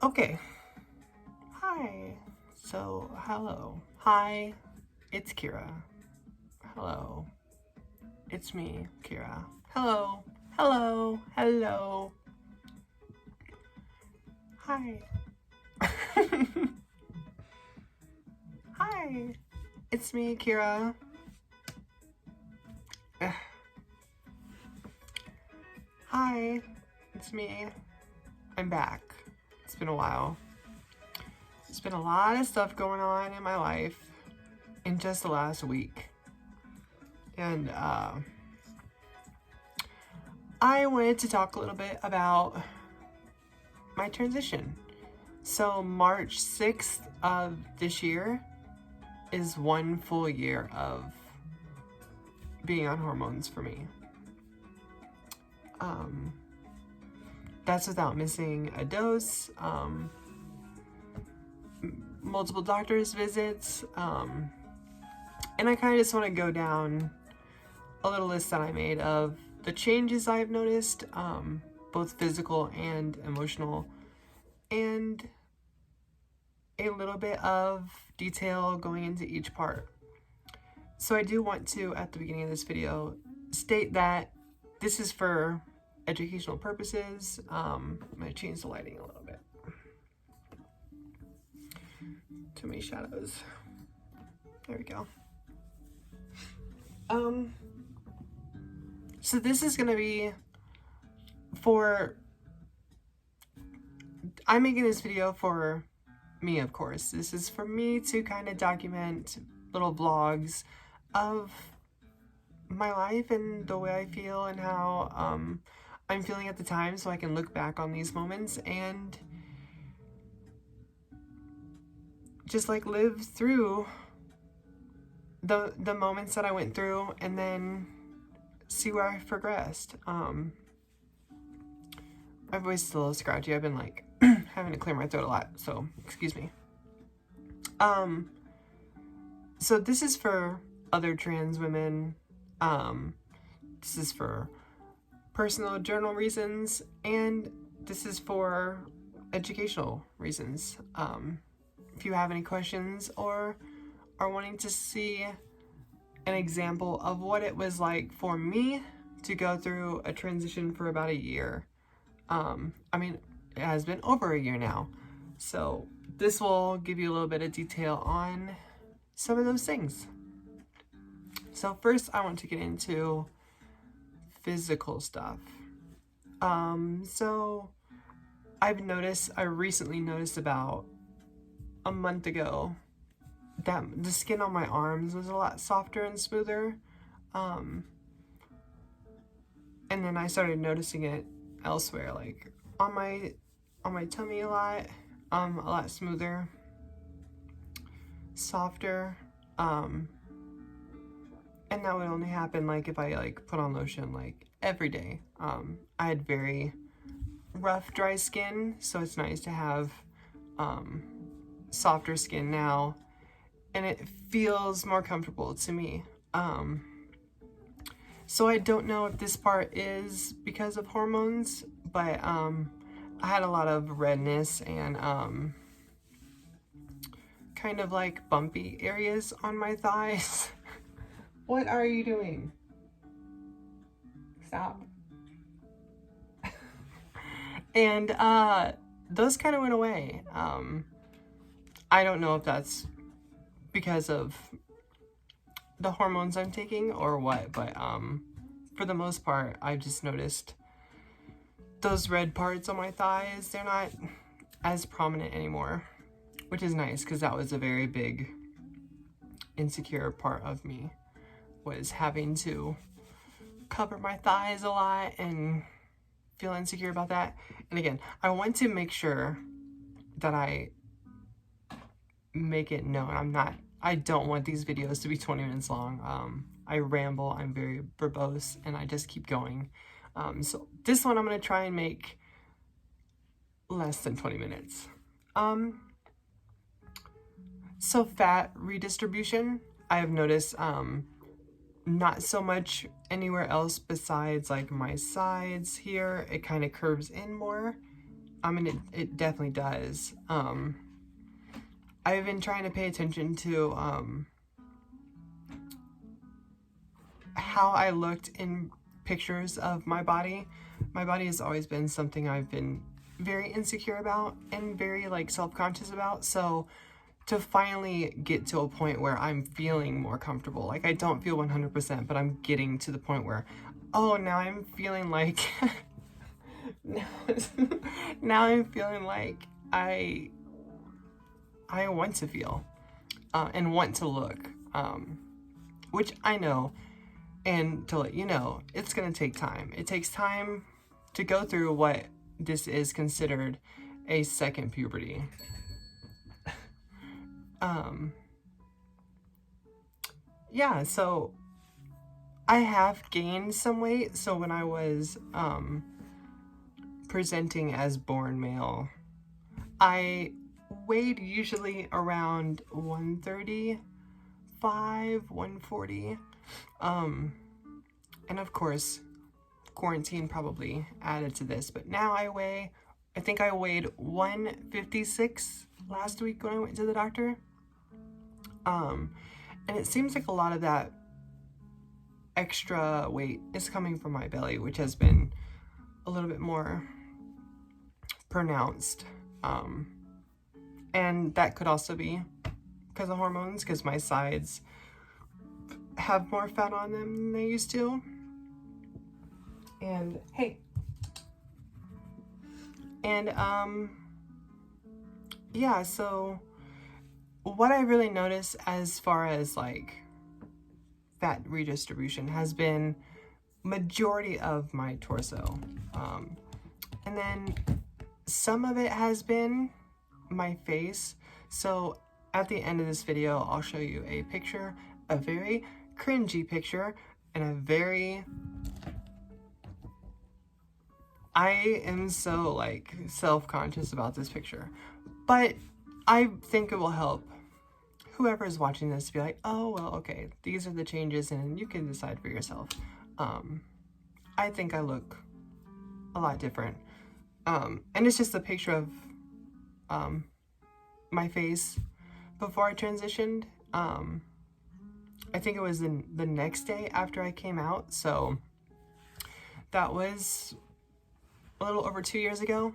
Okay. Hi. So, hello. Hi, it's Kira. Hello. It's me, Kira. Hello. Hello. Hello. Hi. Hi. It's me, Kira. Hi. It's me. I'm back. It's been a while. There's been a lot of stuff going on in my life in just the last week. And I wanted to talk a little bit about my transition. So March 6th of this year is 1 full year of being on hormones for me. That's without missing a dose, multiple doctor's visits, and I kind of just want to go down a little list that I made of the changes I've noticed, both physical and emotional, and a little bit of detail going into each part. So I do want to, at the beginning of this video, state that this is for educational purposes. I'm going to change the lighting a little bit. Too many shadows. There we go. So this is going to be for... I'm making this video for me, of course. This is for me to kind of document little vlogs of my life and the way I feel and how I'm feeling at the time, so I can look back on these moments and just like live through the moments that I went through and then see where I progressed. My voice is a little scratchy. I've been like having to clear my throat a lot, so excuse me. So this is for other trans women. This is for personal journal reasons, and this is for educational reasons. If you have any questions or are wanting to see an example of what it was like for me to go through a transition for about a year. I mean, it has been over a year now. So this will give you a little bit of detail on some of those things. So first I want to get into physical stuff. So I recently noticed about a month ago that the skin on my arms was a lot softer and smoother. And then I started noticing it elsewhere, like on my tummy a lot smoother, softer. And that would only happen like if I like put on lotion like every day. I had very rough, dry skin, so it's nice to have softer skin now, and it feels more comfortable to me. So I don't know if this part is because of hormones, but I had a lot of redness and kind of like bumpy areas on my thighs. What are you doing? Stop. And those kind of went away. I don't know if that's because of the hormones I'm taking or what, but for the most part, I've just noticed those red parts on my thighs, they're not as prominent anymore, which is nice because that was a very big insecure part of me, was having to cover my thighs a lot and feel insecure about that. And again, I want to make sure that I make it known I don't want these videos to be 20 minutes long. I ramble, I'm very verbose, and I just keep going. So this one I'm gonna try and make less than 20 minutes. So fat redistribution, I have noticed not so much anywhere else besides like my sides here. It kind of curves in more. I mean, it definitely does. I've been trying to pay attention to how I looked in pictures of my body. My body has always been something I've been very insecure about and very like self-conscious about. So to finally get to a point where I'm feeling more comfortable, like I don't feel 100%, but I'm getting to the point where, oh, now I'm feeling like, now, now I'm feeling like I want to feel and want to look, which I know. And to let you know, it's going to take time. It takes time to go through what this is considered a second puberty. Yeah, so I have gained some weight. So when I was presenting as born male, I weighed usually around 135, 140. And of course, quarantine probably added to this, but now I think I weighed 156 last week when I went to the doctor. And it seems like a lot of that extra weight is coming from my belly, which has been a little bit more pronounced. And that could also be because of hormones, because my sides have more fat on them than they used to. And hey. And yeah, so what I really noticed as far as like fat redistribution has been majority of my torso. And then some of it has been my face. So at the end of this video, I'll show you a picture, a very cringy picture, and a very... I am so like self-conscious about this picture, but I think it will help whoever is watching this to be like, oh, well, okay, these are the changes and you can decide for yourself. I think I look a lot different. And it's just a picture of my face before I transitioned. I think it was the next day after I came out, so that was a little over 2 years ago.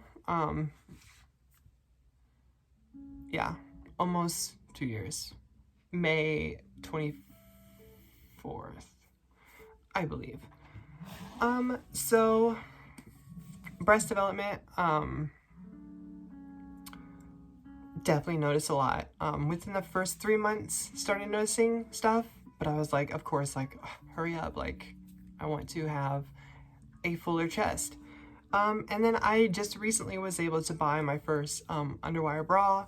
Yeah, almost 2 years. May 24th, I believe. So breast development, definitely noticed a lot. Within the first 3 months, started noticing stuff, but I was like, of course, like, hurry up, like, I want to have a fuller chest. And then I just recently was able to buy my first underwire bra.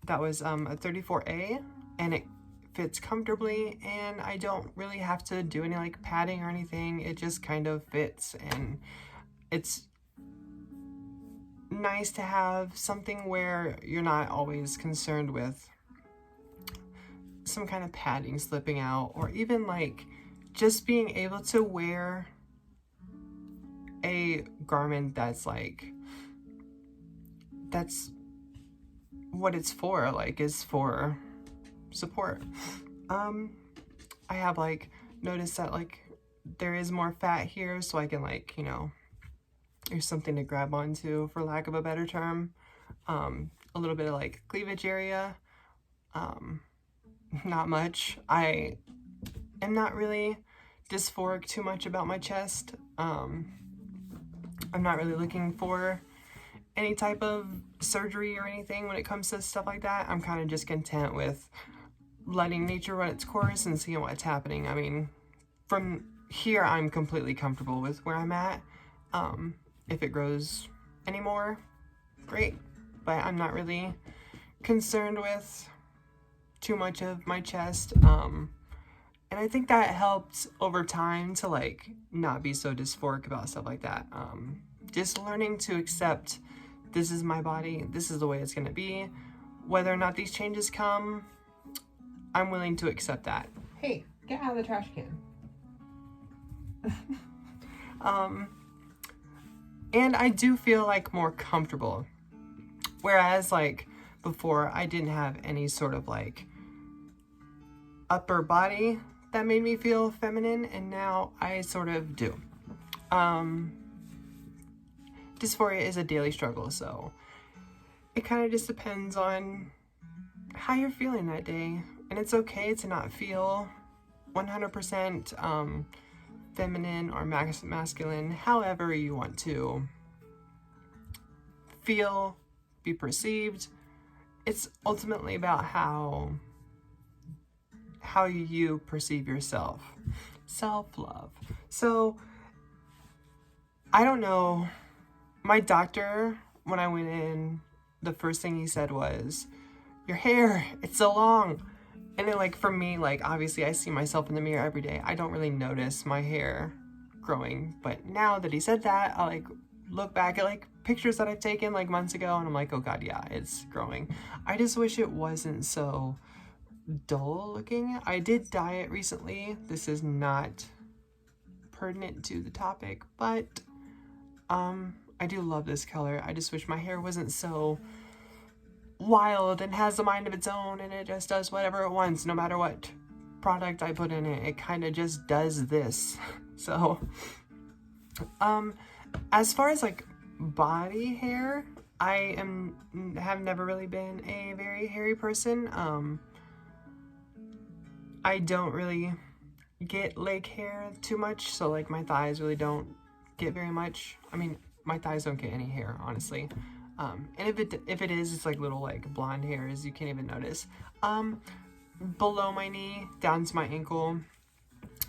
That was a 34A, and it fits comfortably, and I don't really have to do any like padding or anything. It just kind of fits, and it's nice to have something where you're not always concerned with some kind of padding slipping out, or even like just being able to wear a garment that's like, that's what it's for, like, is for support. I have like noticed that like there is more fat here, so I can like, you know, there's something to grab onto, for lack of a better term. A little bit of like cleavage area. Not much. I am not really dysphoric too much about my chest. I'm not really looking for any type of surgery or anything when it comes to stuff like that. I'm kind of just content with letting nature run its course and seeing what's happening. I mean, from here, I'm completely comfortable with where I'm at. If it grows anymore, great. But I'm not really concerned with too much of my chest. And I think that helped over time to like not be so dysphoric about stuff like that. Just learning to accept, this is my body, this is the way it's gonna be. Whether or not these changes come, I'm willing to accept that. Hey, get out of the trash can. And I do feel like more comfortable. Whereas like before I didn't have any sort of like upper body that made me feel feminine, and now I sort of do. Dysphoria is a daily struggle, so it kind of just depends on how you're feeling that day. And it's okay to not feel 100% feminine or masculine, however you want to feel, be perceived. It's ultimately about how you perceive yourself. Self-love. So, I don't know. My doctor, when I went in, the first thing he said was, your hair, it's so long. And then like for me, like obviously I see myself in the mirror every day. I don't really notice my hair growing. But now that he said that, I like look back at like pictures that I've taken like months ago and I'm like, oh God, yeah, it's growing. I just wish it wasn't so dull looking. I did dye it recently. This is not pertinent to the topic, but I do love this color. I just wish my hair wasn't so wild and has a mind of its own and it just does whatever it wants no matter what product I put in it. It kind of just does this. So as far as like body hair, I have never really been a very hairy person. I don't really get leg hair too much, so like my thighs really don't get very much. I mean, my thighs don't get any hair, honestly. And if it is, it's like little like blonde hairs you can't even notice. Below my knee, down to my ankle,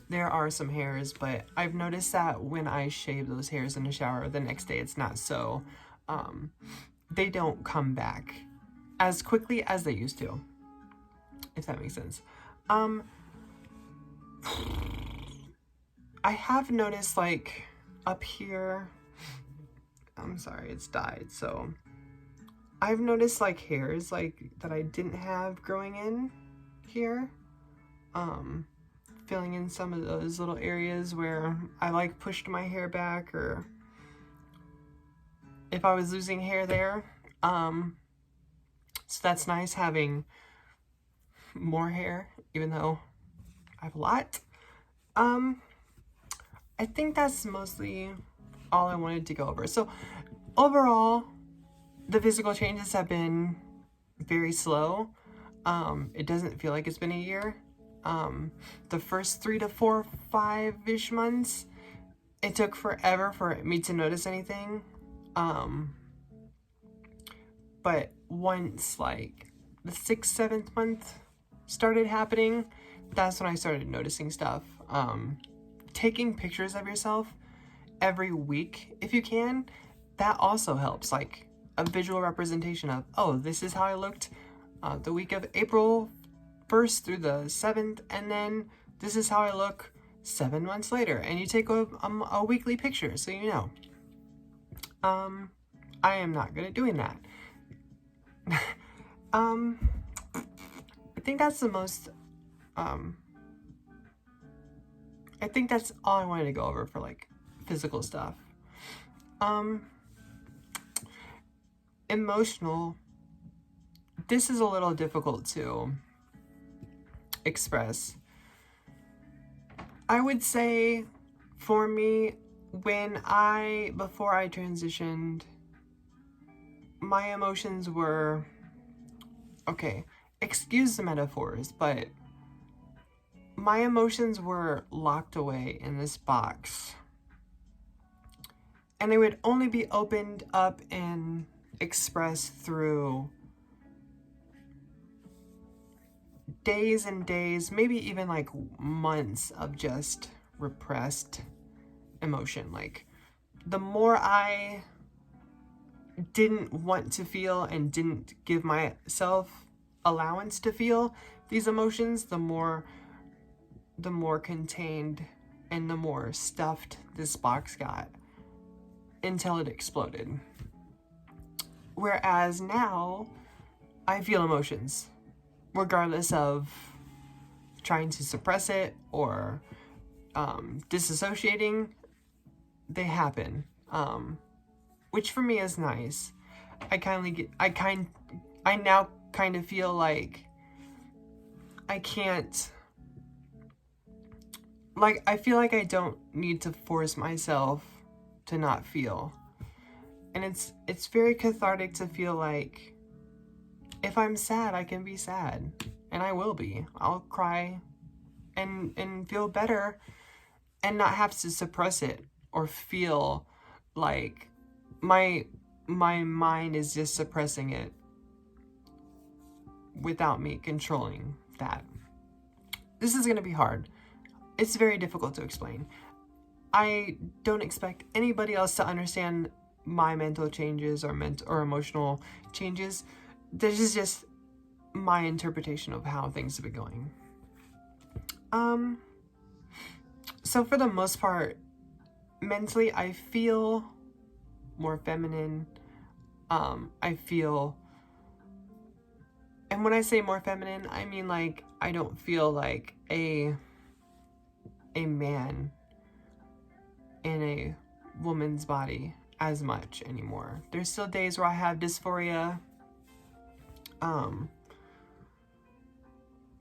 there are some hairs, but I've noticed that when I shave those hairs in the shower, the next day it's not so, they don't come back as quickly as they used to, if that makes sense. I have noticed like up here, I'm sorry, it's dyed, so I've noticed like hairs like that I didn't have growing in here, filling in some of those little areas where I like pushed my hair back, or if I was losing hair there. So that's nice having more hair, even though I have a lot. I think that's mostly all I wanted to go over. So overall, the physical changes have been very slow. It doesn't feel like it's been a year. The first 3 to 4, 5-ish months, it took forever for me to notice anything. But once like the 6th, 7th month started happening, that's when I started noticing stuff. Taking pictures of yourself every week, if you can, that also helps. Like a visual representation of, oh, this is how I looked the week of April 1st through the 7th, and then this is how I look 7 months later. And you take a weekly picture, so you know. I am not good at doing that. I think that's the most, I think that's all I wanted to go over for like physical stuff. Emotional, this is a little difficult to express. I would say for me, before I transitioned, my emotions were, okay, excuse the metaphors, but my emotions were locked away in this box. And they would only be opened up and expressed through days and days, maybe even like months of just repressed emotion. Like the more I didn't want to feel and didn't give myself allowance to feel these emotions, the more contained and the more stuffed this box got until it exploded. Whereas now I feel emotions regardless of trying to suppress it or disassociating. They happen. which for me is nice. I now kind of feel like I can't, like, I feel like I don't need to force myself to not feel. And it's very cathartic to feel like if I'm sad, I can be sad. And I will be. I'll cry and feel better and not have to suppress it or feel like my mind is just suppressing it without me controlling that. This is going to be hard. It's very difficult to explain. I don't expect anybody else to understand my mental changes or emotional changes. This is just my interpretation of how things have been going. So for the most part, mentally, I feel more feminine. I feel, and when I say more feminine, I mean like I don't feel like a man in a woman's body as much anymore. There's still days where I have dysphoria.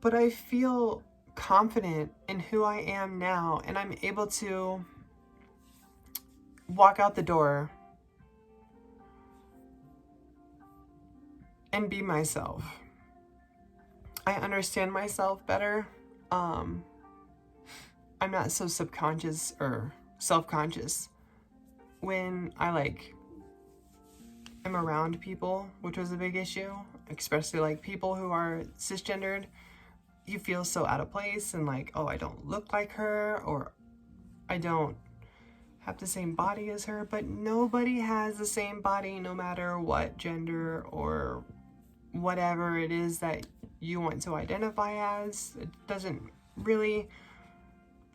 But I feel confident in who I am now, and I'm able to walk out the door and be myself. I understand myself better. I'm not so subconscious or self-conscious when I like am around people, which was a big issue, especially like people who are cisgendered. You feel so out of place and like, oh, I don't look like her, or I don't have the same body as her. But nobody has the same body no matter what gender or whatever it is that you want to identify as. It doesn't really,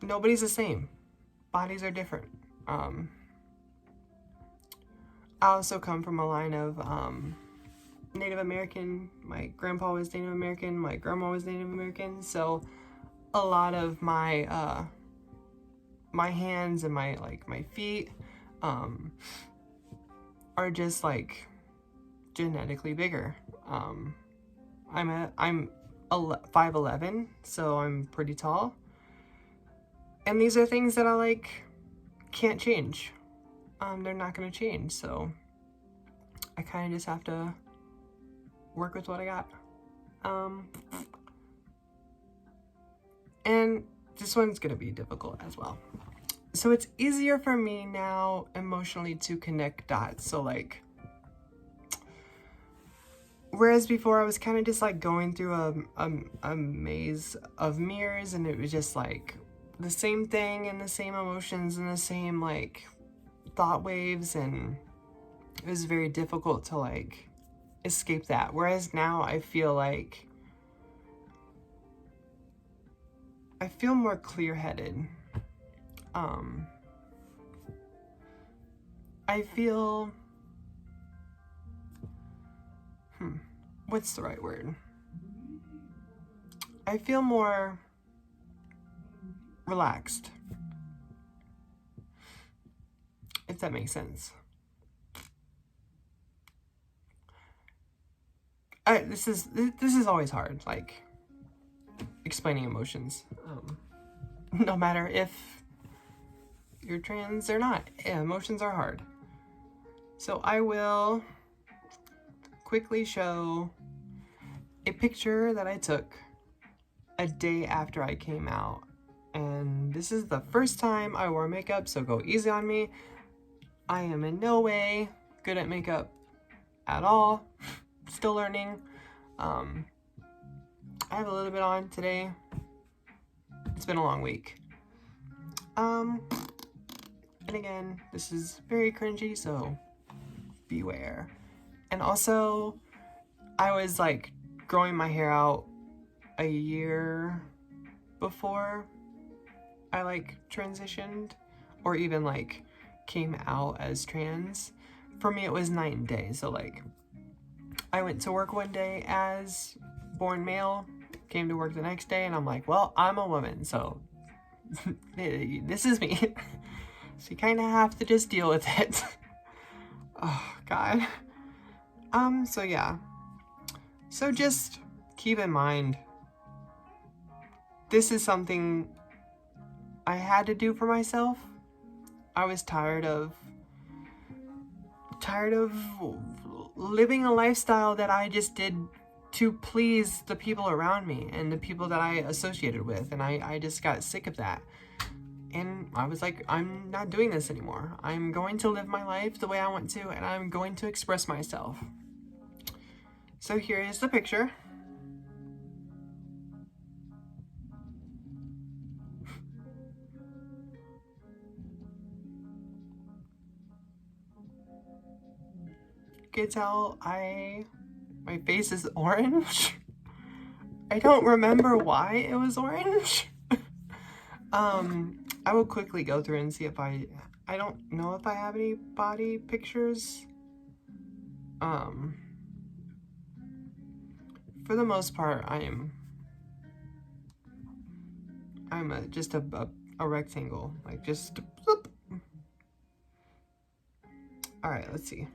nobody's the same. Bodies are different. I also come from a line of Native American. My grandpa was Native American, my grandma was Native American, so a lot of my my hands and my feet are just like genetically bigger. I'm 5'11", so I'm pretty tall, and these are things that I like can't change. They're not gonna change, so I kind of just have to work with what I got. And this one's gonna be difficult as well. So it's easier for me now emotionally to connect dots. So like, whereas before I was kind of just like going through a maze of mirrors, and it was just like the same thing and the same emotions and the same like thought waves, and it was very difficult to like escape that. Whereas now I feel like I feel more clear-headed. I feel what's the right word? I feel more relaxed, if that makes sense. This is always hard, like explaining emotions. No matter if you're trans or not, emotions are hard. So I will quickly show a picture that I took a day after I came out. And this is the first time I wore makeup, so go easy on me. I am in no way good at makeup at all. Still learning. I have a little bit on today. It's been a long week. And again, this is very cringy, so beware. And also, I was like growing my hair out a year before I like transitioned, or even like came out as trans. For me, it was night and day. So like, I went to work one day as born male, came to work the next day, and I'm like, well, I'm a woman, so this is me. So you kind of have to just deal with it. God. So yeah. So just keep in mind, this is something I had to do for myself. I was tired of living a lifestyle that I just did to please the people around me and the people that I associated with, and I just got sick of that. And I was like, I'm not doing this anymore. I'm going to live my life the way I want to, and I'm going to express myself. So here is the picture. You can tell my face is orange. I don't remember why it was orange. I will quickly go through and see if I don't know if I have any body pictures. For the most part, I'm just a rectangle, like just bloop. All right, let's see.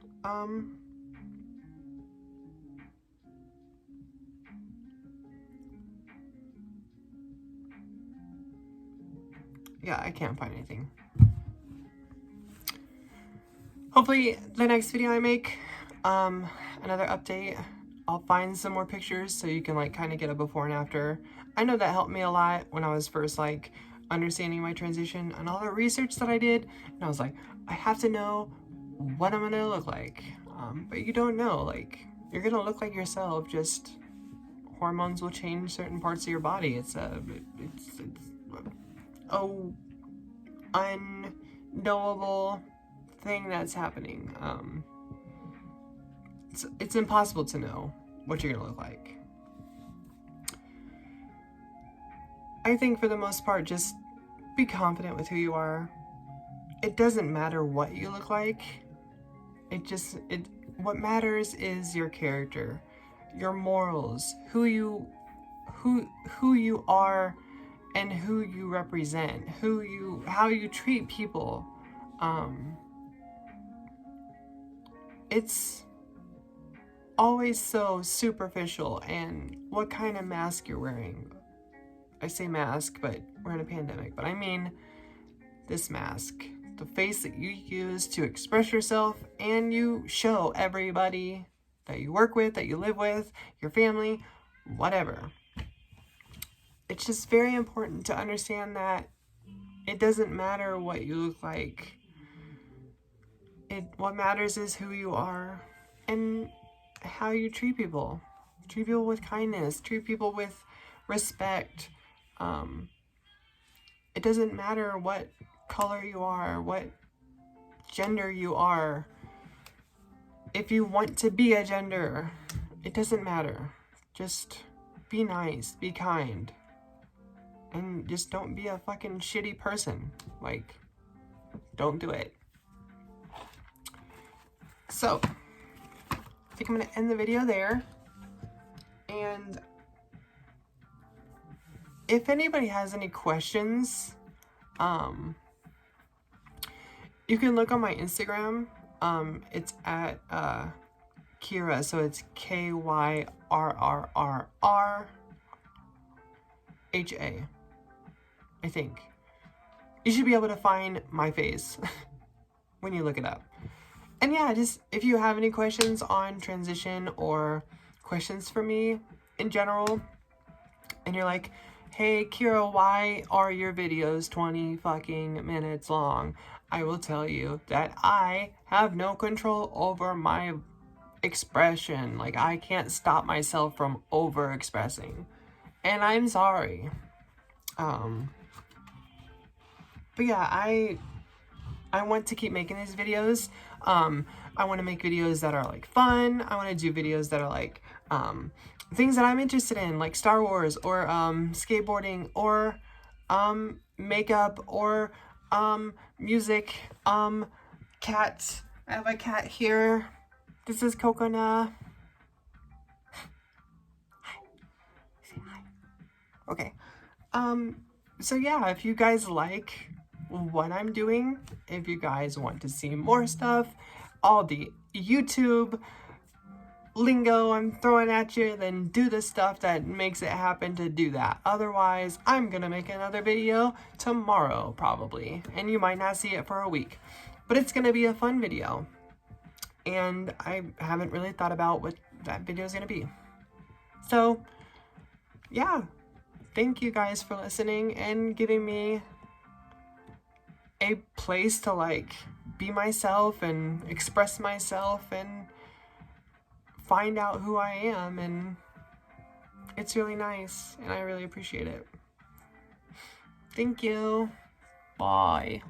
Yeah, I can't find anything. Hopefully the next video I make, another update, I'll find some more pictures so you can like kind of get a before and after. I know that helped me a lot when I was first like understanding my transition and all the research that I did. And I was like, I have to know what I'm gonna look like. But you don't know, like you're gonna look like yourself, just hormones will change certain parts of your body. It's unknowable thing that's happening. It's impossible to know what you're gonna look like. I think for the most part, just be confident with who you are. It doesn't matter what you look like. What matters is your character, your morals, who you are, and who you represent, how you treat people. It's always so superficial, and what kind of mask you're wearing. I say mask, but we're in a pandemic, but I mean this mask. The face that you use to express yourself, and you show everybody that you work with, that you live with, your family, whatever. It's just very important to understand that it doesn't matter what you look like. What matters is who you are and how you treat people. Treat people with kindness. Treat people with respect. It doesn't matter what color you are, what gender you are. If you want to be a gender, it doesn't matter. Just be nice, be kind, and just don't be a fucking shitty person. Like, don't do it. So, I think I'm gonna end the video there. And if anybody has any questions, you can look on my Instagram. It's at Kyrrha, so it's KYRRRRHA. I think. You should be able to find my face when you look it up. And yeah, just if you have any questions on transition or questions for me in general, and you're like, hey Kyrrha, why are your videos 20 fucking minutes long? I will tell you that I have no control over my expression. Like, I can't stop myself from over expressing. And I'm sorry. But yeah, I want to keep making these videos. I want to make videos that are like fun. I want to do videos that are like things that I'm interested in, like Star Wars or skateboarding or makeup or music, cats. I have a cat here. This is Coconut. Hi. Say hi. Okay. So yeah, if you guys like what I'm doing, if you guys want to see more stuff, all the YouTube lingo I'm throwing at you, then do the stuff that makes it happen to do that. Otherwise, I'm gonna make another video tomorrow, probably, and you might not see it for a week. But it's gonna be a fun video, and I haven't really thought about what that video is gonna be. So, yeah, thank you guys for listening and giving me a place to, like, be myself and express myself and find out who I am, and it's really nice, and I really appreciate it. Thank you. Bye.